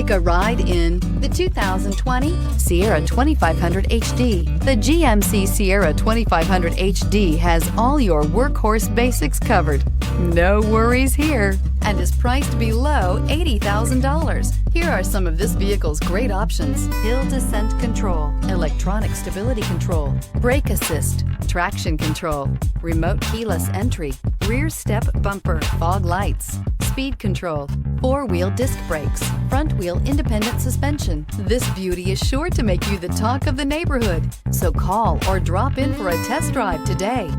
Take a ride in the 2020 Sierra 2500 HD. The GMC Sierra 2500 HD has all your workhorse basics covered. No worries here, and is priced below $80,000. Here are some of this vehicle's great options: hill descent control, electronic stability control, brake assist, traction control, remote keyless entry, rear step bumper, fog lights, speed control, four-wheel disc brakes, front-wheel independent suspension. This beauty is sure to make you the talk of the neighborhood. So call or drop in for a test drive today.